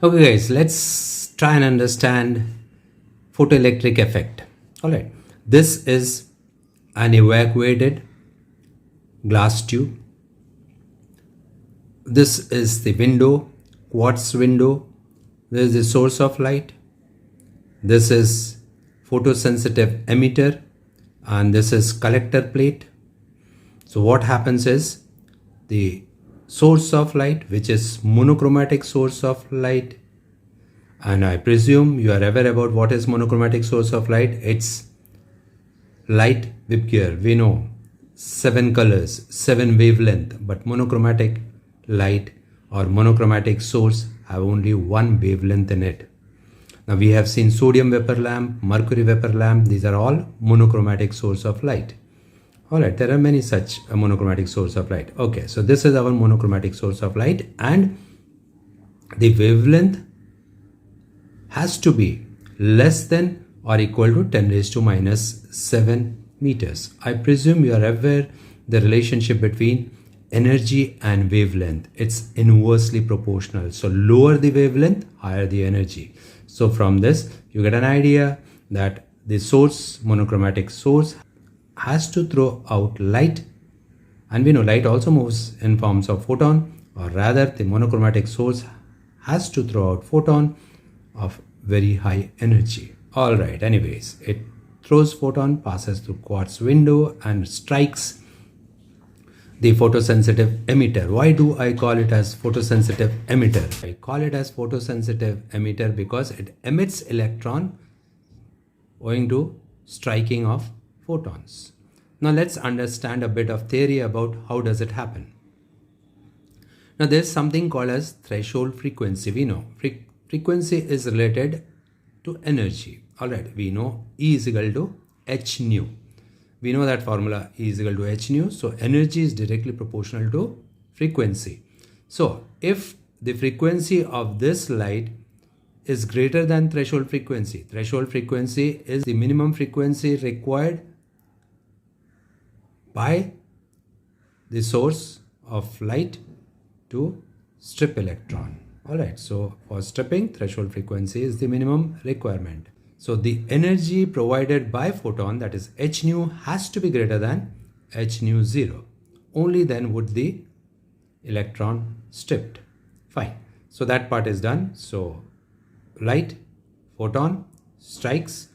Okay guys, let's try and understand photoelectric effect. Alright, this is an evacuated glass tube. This is the window, quartz window. This is the source of light. This is photosensitive emitter and this is collector plate. So what happens is the source of light, which is monochromatic source of light, and I presume you are aware about what is monochromatic source of light. It's light with gear. We know 7 colors, 7 wavelength, but monochromatic light or monochromatic source have only 1 wavelength in it. Now we have seen sodium vapor lamp, mercury vapor lamp. These are all monochromatic source of light. Alright, there are many such monochromatic source of light. Okay, so this is our monochromatic source of light, and the wavelength has to be less than or equal to 10 raised to minus 7 meters. I presume you are aware the relationship between energy and wavelength. It's inversely proportional. So lower the wavelength, higher the energy. So from this, you get an idea that the source, monochromatic source, has to throw out light, and we know light also moves in forms of photon, or rather the monochromatic source has to throw out photon of very high energy. Alright, anyways, it throws photon, passes through quartz window and strikes the photosensitive emitter. Why do I call it as photosensitive emitter? I call it as photosensitive emitter because it emits electron owing to striking of photons. Now let's understand a bit of theory about how does it happen. Now there's something called as threshold frequency. We know frequency is related to energy. Alright, we know E is equal to h nu. We know that formula, E is equal to h nu. So energy is directly proportional to frequency. So if the frequency of this light is greater than threshold frequency is the minimum frequency required by the source of light to strip electron. Alright, so for stripping, threshold frequency is the minimum requirement. So the energy provided by photon, that is h nu, has to be greater than h nu 0. Only then would the electron stripped. Fine. So that part is done. So light, photon strikes,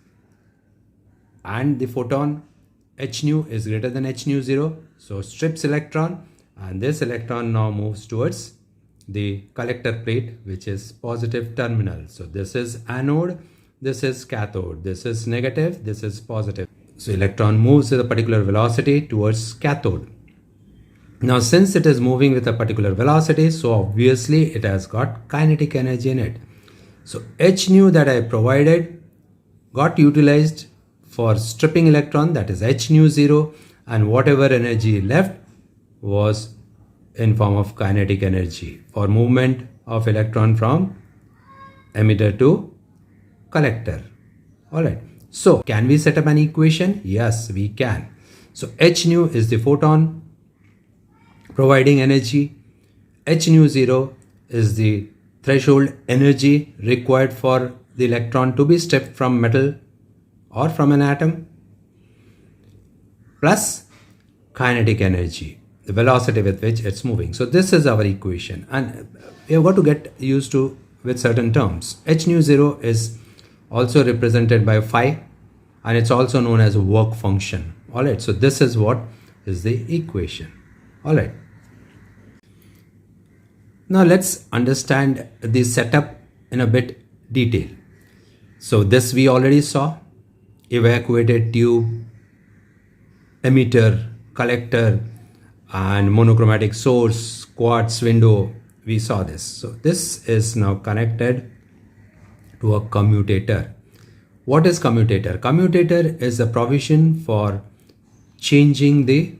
and the photon h nu is greater than h nu 0. So strips electron, and this electron now moves towards the collector plate, which is positive terminal. So this is anode, this is cathode, this is negative, this is positive. So electron moves with a particular velocity towards cathode. Now since it is moving with a particular velocity, so obviously it has got kinetic energy in it. So h nu that I provided got utilized for stripping electron, that is h nu 0, and whatever energy left was in form of kinetic energy for movement of electron from emitter to collector. Alright, so can we set up an equation? Yes, we can. So h nu is the photon providing energy, h nu 0 is the threshold energy required for the electron to be stripped from metal or from an atom, plus kinetic energy, the velocity with which it's moving. So this is our equation, and we have got to get used to with certain terms. H nu 0 is also represented by phi, and it's also known as work function. Alright, so this is what is the equation. Alright, now let's understand the setup in a bit detail. So this we already saw: evacuated tube, emitter, collector, and monochromatic source, quartz window. We saw this. So this is now connected to a commutator. What is commutator? Commutator is a provision for changing the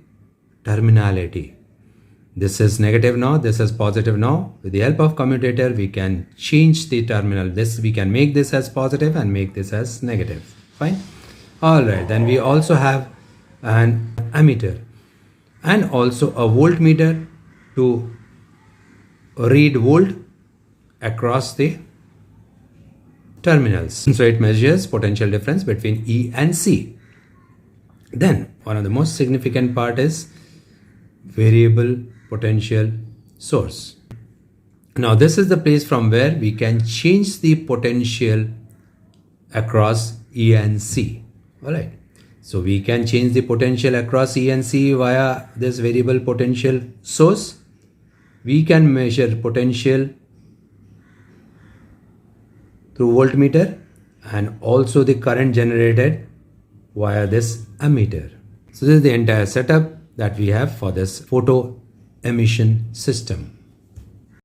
terminality. This is negative now, this is positive now. With the help of commutator, we can change the terminal. This we can make this as positive and make this as negative. Fine. Alright, then we also have an ammeter and also a voltmeter to read volt across the terminals. So it measures potential difference between E and C. Then one of the most significant part is variable potential source. Now this is the place from where we can change the potential across E and C. Alright. So we can change the potential across E and C via this variable potential source. We can measure potential through voltmeter and also the current generated via this ammeter. So this is the entire setup that we have for this photo emission system.